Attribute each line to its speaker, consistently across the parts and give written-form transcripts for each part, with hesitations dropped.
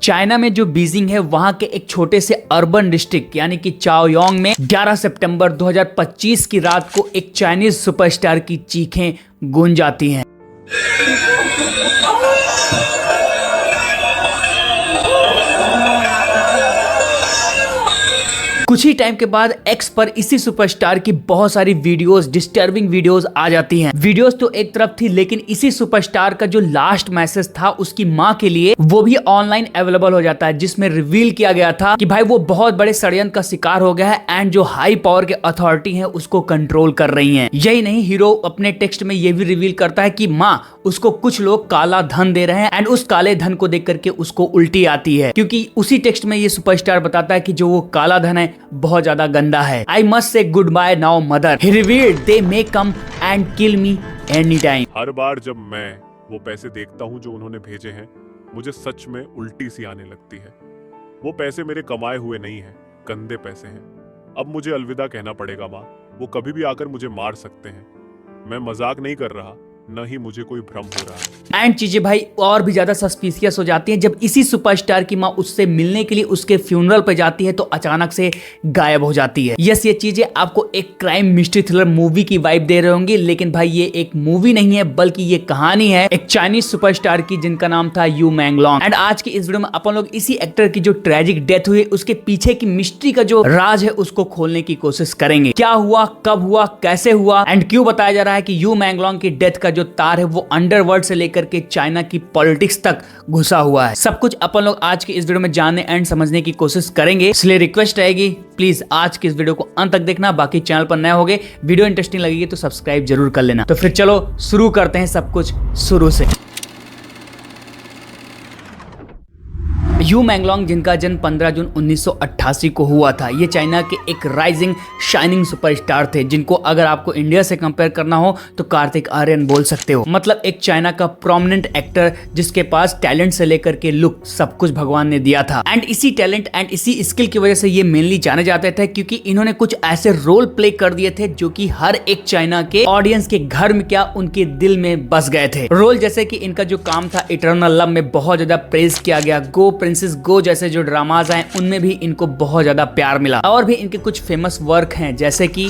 Speaker 1: China में जो Beijing है वहां के एक छोटे से अर्बन डिस्ट्रिक्ट यानी कि चाओयोंग में 11 सितंबर 2025 की रात को एक चाइनीज सुपरस्टार की चीखें गूंज जाती हैं। कुछ ही टाइम के बाद एक्स पर इसी सुपरस्टार की बहुत सारी वीडियोस, डिस्टर्बिंग वीडियोस आ जाती हैं। वीडियोस तो एक तरफ थी, लेकिन इसी सुपरस्टार का जो लास्ट मैसेज था उसकी मां के लिए, वो भी ऑनलाइन अवेलेबल हो जाता है, जिसमें रिवील किया गया था कि भाई वो बहुत बड़े षड्यंत्र का शिकार हो गया है एंड जो हाई पावर के अथॉरिटी है उसको कंट्रोल कर रही है। यही नहीं, हीरो अपने टेक्स्ट में ये भी रिवील करता है कि माँ उसको कुछ लोग काला धन दे रहे हैं एंड उस काले धन को देख करके उसको उल्टी आती है, क्योंकि उसी टेक्स्ट में ये सुपरस्टार बताता है कि जो वो काला धन है बहुत ज्यादा गंदा है। I must say goodbye now mother, he revealed they may come and kill me any time.
Speaker 2: हर बार जब मैं वो पैसे देखता हूँ जो उन्होंने भेजे हैं, मुझे सच में उल्टी सी आने लगती है। वो पैसे मेरे कमाए हुए नहीं हैं, गंदे पैसे हैं। अब मुझे अलविदा कहना पड़ेगा माँ, वो कभी भी आकर मुझे मार सकते हैं। मैं मजाक नहीं कर रहा, न ही मुझे कोई भ्रम हो रहा है।
Speaker 1: एंड चीजें भाई और भी ज्यादा सस्पिशियस हो जाती हैं जब इसी सुपरस्टार की माँ उससे मिलने के लिए उसके फ्यूनरल पे जाती है तो अचानक से गायब हो जाती है। यस, ये चीजें आपको एक क्राइम मिस्ट्री थ्रिलर मूवी की वाइब दे रहे होंगे, लेकिन भाई ये एक मूवी नहीं है बल्कि ये कहानी है एक चाइनीज सुपरस्टार की जिनका नाम था यू मैंगलोंग। एंड आज की इस वीडियो में अपन लोग इसी एक्टर की जो ट्रेजिक डेथ हुई उसके पीछे की मिस्ट्री का जो राज है उसको खोलने की कोशिश करेंगे। क्या हुआ, कब हुआ, कैसे हुआ एंड क्यों बताया जा रहा है कि यू मैंगलोंग की डेथ का जो तार है वो अंडरवर्ल्ड से लेकर के चाइना की पॉलिटिक्स तक घुसा हुआ है। सब कुछ अपन लोग आज की इस वीडियो में जानने एंड समझने की कोशिश करेंगे, इसलिए रिक्वेस्ट रहेगी प्लीज आज की इस वीडियो को अंत तक देखना। बाकी चैनल पर नए होगे, वीडियो इंटरेस्टिंग लगेगी तो सब्सक्राइब जरूर कर लेना। तो फिर चलो शुरू करते हैं सब कुछ शुरू से। यू मैंगलोंग जिनका जन्म 15 जून 1988 को हुआ था, ये चाइना के एक राइजिंग शाइनिंग सुपरस्टार थे जिनको अगर आपको इंडिया से कंपेयर करना हो तो कार्तिक आर्यन बोल सकते हो। मतलब एक चाइना का प्रोमिनेंट एक्टर जिसके पास टैलेंट से लेकर के लुक सब कुछ भगवान ने दिया था। एंड इसी टैलेंट एंड इसी स्किल की वजह से ये मेनली जाने जाते थे क्योंकि इन्होंने कुछ ऐसे रोल प्ले कर दिए थे जो कि हर एक चाइना के ऑडियंस के घर में क्या उनके दिल में बस गए थे। रोल जैसे कि इनका जो काम था इटर्नल लव में बहुत ज्यादा प्रेज किया गया, गो प्रिंसेस गो जैसे जो ड्रामाज हैं उनमें भी इनको बहुत ज्यादा प्यार मिला। और भी इनके कुछ फेमस वर्क हैं जैसे कि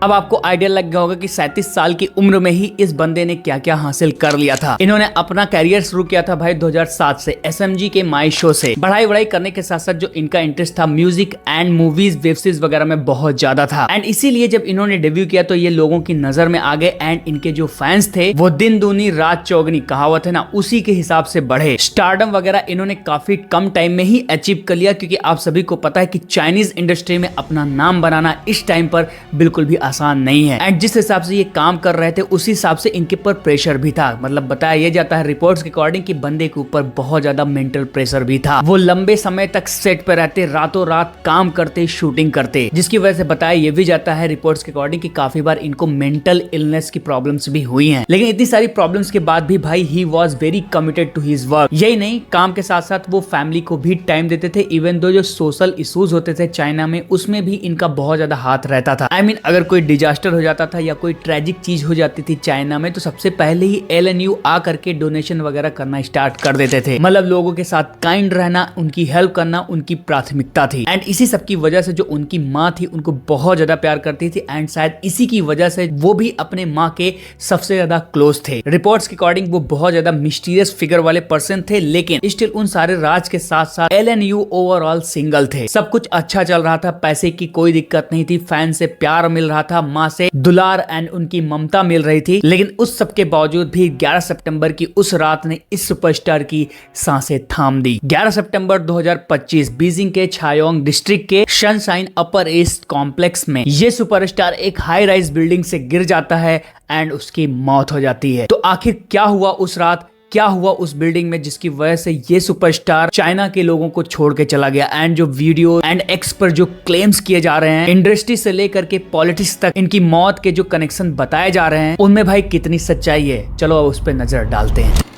Speaker 1: अब आपको आइडिया लग गया होगा कि 37 साल की उम्र में ही इस बंदे ने क्या क्या हासिल कर लिया था। इन्होंने अपना कैरियर शुरू किया था भाई 2007 से एसएमजी के माई शो से। बढ़ाई करने के साथ साथ जो इनका इंटरेस्ट था music and movies, web series वगैरह में बहुत ज्यादा था। एंड इसीलिए जब इन्होंने डेब्यू किया तो ये लोगों की नजर में आ गए एंड इनके जो फैंस थे वो दिन दूनी रात चौगनी, कहावत है ना, उसी के हिसाब से बढ़े। स्टारडम वगैरह इन्होंने काफी कम टाइम में ही अचीव कर लिया, क्योंकि आप सभी को पता है कि चाइनीज इंडस्ट्री में अपना नाम बनाना इस टाइम पर बिल्कुल भी आसान नहीं है। एंड जिस हिसाब से ये काम कर रहे थे उसी हिसाब से इनके ऊपर प्रेशर भी था। मतलब बताया यह जाता है रिपोर्ट्स के अकॉर्डिंग कि बंदे के ऊपर बहुत ज्यादा मेंटल प्रेशर भी था। वो लंबे समय तक सेट पे रहते, रातों रात काम करते, शूटिंग करते, जिसकी वजह से बताया यह भी जाता है रिपोर्ट्स के अकॉर्डिंग कि काफी बार इनको मेंटल इलनेस की प्रॉब्लम्स भी हुई हैं। लेकिन इतनी सारी प्रॉब्लम्स के बाद भी भाई ही was very committed to his work. यही नहीं, काम के साथ साथ वो फैमिली को भी टाइम देते थे। इवन दो जो सोशल इश्यूज होते थे चाइना में उसमें भी इनका बहुत ज्यादा हाथ रहता था। आई मीन अगर कोई डिजास्टर हो जाता था या कोई ट्रेजिक चीज हो जाती थी चाइना में तो सबसे पहले ही एलएनयू आ करके डोनेशन वगैरह करना स्टार्ट कर देते थे। मतलब लोगों के साथ काइंड रहना, उनकी हेल्प करना उनकी प्राथमिकता थी। एंड इसी सब की वजह से जो उनकी माँ थी उनको बहुत ज्यादा प्यार करती थी एंड शायद इसी की वजह से वो भी अपने माँ के सबसे ज्यादा क्लोज थे। रिपोर्ट्स के अकॉर्डिंग वो बहुत ज्यादा मिस्टीरियस फिगर वाले पर्सन थे, लेकिन स्टिल उन सारे राज के साथ साथ एलएनयू ओवरऑल सिंगल थे। सब कुछ अच्छा चल रहा था, पैसे की कोई दिक्कत नहीं थी, फैन से प्यार मिल रहा था, माँ से दुलार एंड उनकी ममता मिल रही थी। लेकिन उस सब के बावजूद भी 11 सितंबर की उस रात ने इस सुपरस्टार की सांसें थाम दी। 11 सितंबर 2025 बीजिंग के चाओयोंग डिस्ट्रिक्ट के सनशाइन अपर ईस्ट कॉम्प्लेक्स में ये सुपरस्टार एक हाई राइज बिल्डिंग से गिर जाता है एंड उसकी मौत हो जाती है। तो आखिर क्या हुआ उस रात, क्या हुआ उस बिल्डिंग में जिसकी वजह से ये सुपरस्टार चाइना के लोगों को छोड़ के चला गया। एंड जो वीडियो एंड एक्स पर जो क्लेम्स किए जा रहे हैं इंडस्ट्री से लेकर के पॉलिटिक्स तक इनकी मौत के जो कनेक्शन बताए जा रहे हैं उनमें भाई कितनी सच्चाई है, चलो अब उस पर नजर डालते हैं।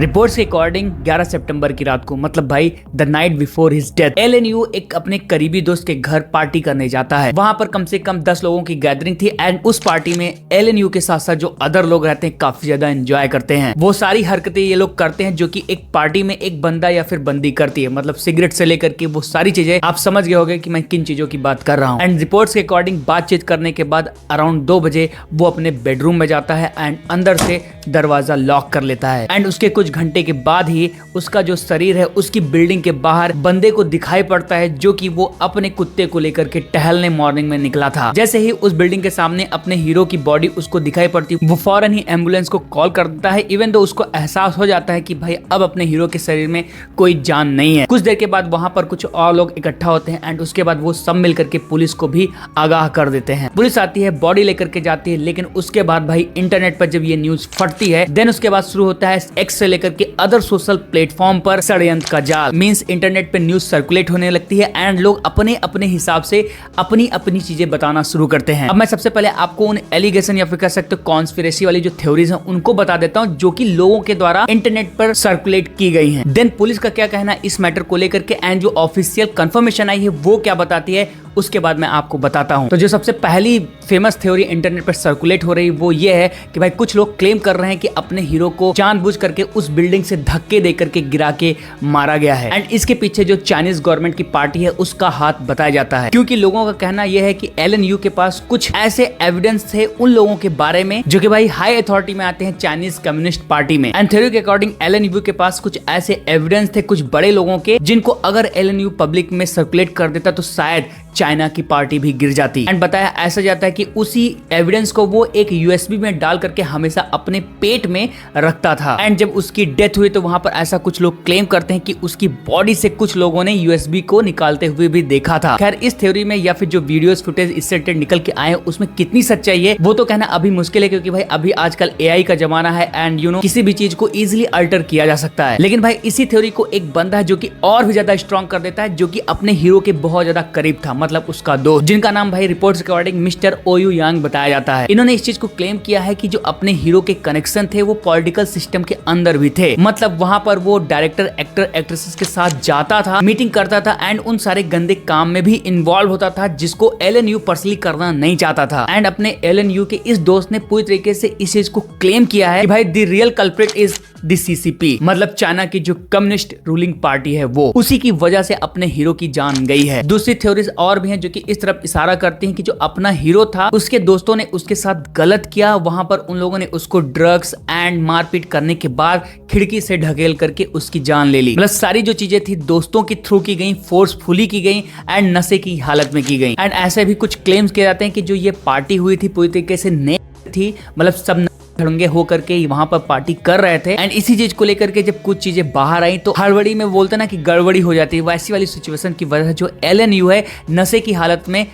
Speaker 1: रिपोर्ट्स के अकॉर्डिंग 11 सितंबर की रात को, मतलब भाई the night before his death, LNU एक अपने करीबी दोस्त के घर पार्टी करने जाता है। वहां पर कम से कम 10 लोगों की गैदरिंग थी एंड उस पार्टी में एलएनयू के साथ साथ जो अदर लोग रहते हैं काफी ज्यादा एंजॉय करते हैं। वो सारी हरकतें ये लोग करते हैं जो कि एक पार्टी में एक बंदा या फिर बंदी करती है, मतलब सिगरेट से लेकर के वो सारी चीजें। आप समझ गए होंगे कि मैं किन चीजों की बात कर रहा हूँ। एंड रिपोर्ट्स के अकॉर्डिंग बातचीत करने के बाद अराउंड 2 बजे वो अपने बेडरूम में जाता है एंड अंदर से दरवाजा लॉक कर लेता है। एंड उसके कुछ घंटे के बाद ही उसका जो शरीर है उसकी बिल्डिंग के बाहर बंदे को दिखाई पड़ता है, जो कि वो अपने कुत्ते को लेकर के टहलने मॉर्निंग में निकला था। जैसे ही उस बिल्डिंग के सामने अपने हीरो की बॉडी उसको दिखाई पड़ती, वो फौरन ही एम्बुलेंस को कॉल कर देता है, इवन दो उसको एहसास हो जाता है कि भाई अब अपने हीरो के शरीर में कोई जान नहीं है। कुछ देर के बाद वहां पर कुछ और लोग इकट्ठा होते हैं एंड उसके बाद वो सब मिलकर के पुलिस को भी आगाह कर देते हैं। पुलिस आती है, बॉडी लेकर के जाती है, लेकिन उसके बाद भाई इंटरनेट पर जब ये न्यूज फटती है, देन उसके बाद शुरू होता है एक्स से लेकर के अदर सोशल प्लेटफॉर्म पर षड्यंत्र का जाल। मींस इंटरनेट पे न्यूज सर्कुलेट होने लगती है एंड लोग अपने अपने हिसाब से अपनी अपनी चीजें बताना शुरू करते हैं। अब मैं सबसे पहले आपको उन एलिगेशन या फिर कह सकते हो कॉन्स्पिरेसी वाली जो थ्योरीज हैं उनको बता देता हूं, जो कि लोगों के द्वारा इंटरनेट पर सर्कुलेट की गई हैं। देन पुलिस का क्या कहना इस मैटर को लेकर के एंड जो ऑफिशियल कंफर्मेशन आई है वो क्या बताती है, उसके बाद मैं आपको बताता हूं। तो जो सबसे पहली फेमस थ्योरी इंटरनेट पर सर्कुलेट हो रही वो ये है कि भाई कुछ लोग क्लेम कर रहे हैं कि अपने हीरो को जानबूझ करके उस बिल्डिंग से धक्के दे करके गिरा के मारा गया है एंड इसके पीछे जो चाइनीज गवर्नमेंट की पार्टी है उसका हाथ बताया जाता है, क्योंकि लोगों का कहना यह है कि एलएनयू के पास कुछ ऐसे एविडेंस थे उन लोगों के बारे में जो कि भाई हाई अथॉरिटी में आते हैं चाइनीज कम्युनिस्ट पार्टी में। एंड थ्योरी के अकॉर्डिंग एलएनयू के पास कुछ ऐसे एविडेंस थे कुछ बड़े लोगों के, जिनको अगर एलएनयू पब्लिक में सर्कुलेट कर देता तो शायद चाइना की पार्टी भी गिर जाती। एंड बताया ऐसा जाता है कि उसी एविडेंस को वो एक यूएसबी में डाल करके हमेशा अपने पेट में रखता था। एंड जब उसकी डेथ हुई तो वहां पर ऐसा कुछ लोग क्लेम करते हैं कि उसकी बॉडी से कुछ लोगों ने यूएसबी को निकालते हुए भी देखा था। खैर इस थ्योरी में या फिर जो वीडियोस फुटेज इससे निकल के आए उसमें कितनी सच्चाई है वो तो कहना अभी मुश्किल है, क्योंकि भाई अभी आजकल एआई का जमाना है एंड यू नो किसी भी चीज को इजिली अल्टर किया जा सकता है। लेकिन भाई इसी थ्योरी को एक बंदा है जो कि और भी ज्यादा स्ट्रॉन्ग कर देता है, जो कि अपने हीरो के बहुत ज्यादा करीब था, मतलब उसका दोस्त, जिनका नाम भाई रिपोर्ट्स के अकॉर्डिंग मिस्टर ओयू यांग बताया जाता है। इन्होंने इस चीज को क्लेम किया है कि जो अपने हीरो के कनेक्शन थे वो पॉलिटिकल सिस्टम के अंदर भी थे, मतलब वहां पर वो डायरेक्टर एक्टर एक्ट्रेसेस के साथ जाता था, मीटिंग करता था एंड उन सारे गंदे काम में भी इन्वॉल्व होता था जिसको एलएनयू पर्सनली करना नहीं चाहता था। एंड अपने एलएनयू के इस दोस्त ने पूरी तरीके से इस चीज को क्लेम किया है कि भाई the real culprit is the CCP, मतलब चाइना की जो कम्युनिस्ट रूलिंग पार्टी है वो, उसी की वजह से अपने हीरो की जान गई है। दूसरी थ्योरीज और भी हैं जो कि इस तरफ इशारा करती हैं कि जो अपना हीरो था उसके दोस्तों ने उसके साथ गलत किया, वहां पर उन लोगों ने उसको ड्रग्स एंड मारपीट करने के बाद खिड़की से ढकेल करके उसकी जान ले ली। मतलब सारी जो चीजें थी दोस्तों की थ्रू की गई, फोर्सफुली की गई एंड नशे की हालत में की गई। एंड ऐसे भी कुछ क्लेम्स किए जाते हैं कि जो ये पार्टी हुई थी पूरी तरीके से नई थी, मतलब सब खड़ंगे होकर के वहां पर पार्टी कर रहे थे एंड इसी चीज को लेकर के जब कुछ चीजें बाहर आई तो हड़बड़ी में बोलते ना कि गड़बड़ी हो जाती है, वैसी वाली सिचुएशन की वजह से जो एलएनयू है नशे की हालत में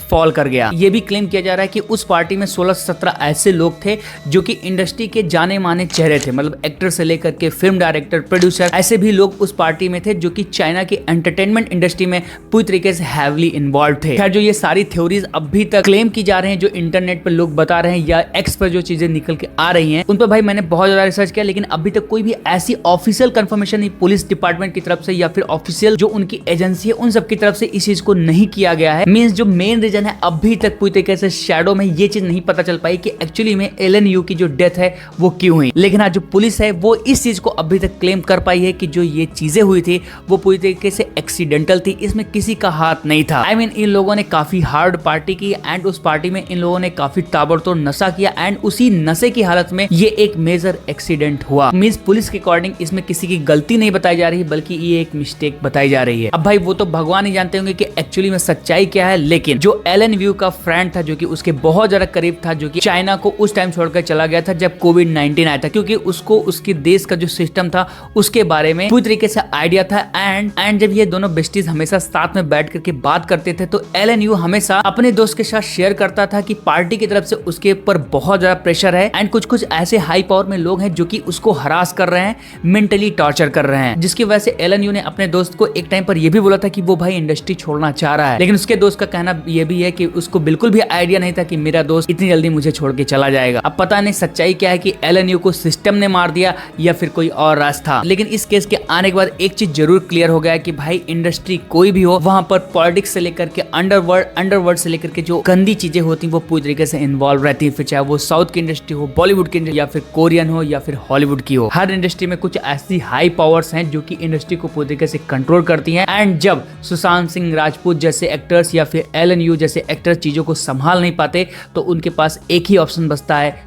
Speaker 1: फॉल कर गया। ये भी क्लेम किया जा रहा है कि उस पार्टी में 16 से 17 ऐसे लोग थे जो कि इंडस्ट्री के जाने माने चेहरे थे, मतलब एक्टर से लेकर के फिल्म डायरेक्टर, प्रोड्यूसर, ऐसे भी लोग उस पार्टी में थे जो कि चाइना की एंटरटेनमेंट इंडस्ट्री में पूरी तरीके से हैवली इन्वॉल्व थे। खैर जो ये सारी थ्योरीज अभी तक क्लेम की जा रहे हैं, जो इंटरनेट पर लोग बता रहे हैं या एक्स पर जो चीजें निकल के आ रही हैं, उन पर भाई मैंने बहुत ज्यादा रिसर्च किया, लेकिन अभी तक कोई भी ऐसी ऑफिशियल कंफर्मेशन नहीं पुलिस डिपार्टमेंट की तरफ से या फिर ऑफिशियल जो उनकी एजेंसी है उन सब की तरफ से इस चीज को नहीं किया गया है। मींस जो मेन रीजन है अभी तक पूरी तरीके से शैडो में ये चीज नहीं पता चल पाई कि एक्चुअली में एलएनयू की जो डेथ है वो क्यों हुई। लेकिन आज जो पुलिस है वो इस चीज को अभी तक क्लेम कर पाई है कि जो ये चीजें हुई थी वो पूरी तरीके से एक्सीडेंटल थी, इसमें किसी का हाथ नहीं था। I mean, इन लोगों ने काफी हार्ड पार्टी की एंड उस पार्टी में इन लोगों ने काफी ताबड़तोड़ नशा किया एंड उसी नशे की हालत में ये एक मेजर एक्सीडेंट हुआ। मींस पुलिस के अकॉर्डिंग इसमें किसी की गलती नहीं बताई जा रही बल्कि ये एक मिस्टेक बताई जा रही है। अब भाई वो तो भगवान ही जानते होंगे कि एक्चुअली में सच्चाई क्या है, लेकिन जो एलएनयू का फ्रेंड था जो कि उसके बहुत ज्यादा करीब था, जो कि चाइना को उस टाइम छोड़कर चला गया था जब कोविड-19 आया था, क्योंकि उसको उसके देश का जो सिस्टम था उसके बारे में पूरी तरीके से आइडिया था। एंड जब ये दोनों बेस्टीज हमेशा साथ में बैठ करके बात करते थे तो एलएनयू हमेशा अपने दोस्त के साथ शेयर करता था कि पार्टी की तरफ से उसके ऊपर बहुत ज्यादा प्रेशर है एंड कुछ ऐसे हाई पावर में लोग हैं जो कि उसको हरास कर रहे हैं, मेंटली टॉर्चर कर रहे हैं, जिसकी वजह से एलएनयू ने अपने दोस्त को एक टाइम पर यह भी बोला था कि वो भाई इंडस्ट्री छोड़ना चाह रहा है। लेकिन उसके दोस्त का कहना यह भी भी है कि उसको बिल्कुल भी आइडिया नहीं था कि मेरा दोस्त इतनी जल्दी मुझे छोड़ के चला जाएगा। अब पता नहीं सच्चाई क्या है कि एलन यू को सिस्टम ने मार दिया या फिर कोई और राज था, लेकिन इस केस के आने के बाद एक चीज जरूर क्लियर हो गया कि भाई इंडस्ट्री कोई भी हो, वहां पर पॉलिटिक्स से लेकर के अंडरवर्ल्ड से लेकर के जो गंदी चीजें होती हैं वो पूरी तरीके से इन्वॉल्व रहती है, फिर चाहे वो साउथ की इंडस्ट्री हो, बॉलीवुड की इंडस्ट्री या फिर कोरियन हो या फिर हॉलीवुड की हो। हर इंडस्ट्री में कुछ ऐसी हाई पावर्स हैं जो कि इंडस्ट्री को पूरी तरीके से कंट्रोल करती हैं। एंड जब सुशांत सिंह राजपूत जैसे एक्टर्स या फिर एलन यू जैसे एक्टर्स चीजों को संभाल नहीं पाते तो उनके पास एक ही ऑप्शन बचता है।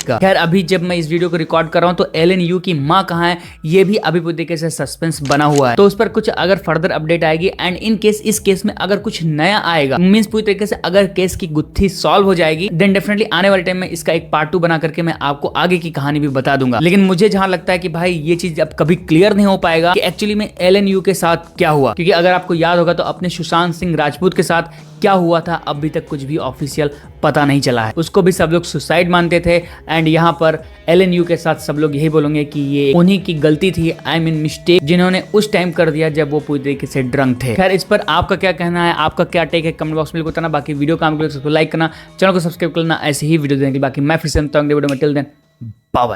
Speaker 1: खैर अभी जब मैं इस वीडियो को रिकॉर्ड कर रहा हूं तो एलन यू की मां कहां है ये भी अभी पूरी तरीके से सस्पेंस बना हुआ है, तो उस पर कुछ अगर फर्दर अपडेट आएगी एंड इन केस इस केस में अगर कुछ नया आएगा, मींस पूरी तरीके से अगर केस की गुत्थी सॉल्व हो जाएगी, देन डेफिनेटली आने वाले टाइम में इसका एक पार्ट 2 बना करके मैं आपको आगे की कहानी भी बता दूंगा। लेकिन मुझे जहां लगता है कि भाई ये चीज अब कभी क्लियर नहीं हो पाएगा कि एक्चुअली में एलन यू के साथ क्या हुआ, क्योंकि अगर आपको याद होगा तो अपने सुशांत सिंह राजपूत के साथ क्या हुआ था अभी तक कुछ भी ऑफिशियल पता नहीं चला है। उसको भी सब लोग सुसाइड मानते थे एंड यहाँ पर एलन यू के साथ सब लोग यही बोलेंगे कि ये उन्हीं की गलती थी, आई मीन मिस्टेक, जिन्होंने उस टाइम कर दिया जब वो पूरी तरीके से ड्रंक थे। खैर इस पर आपका क्या कहना है, आपका क्या टेक है, कमेंट बॉक्स में बताना। बाकी वीडियो काम लाइक करना, चैनल को सब्सक्राइब करना ऐसे ही वीडियो देने के। बाकी मैं फिर से वीडियो में टिल देन बाय।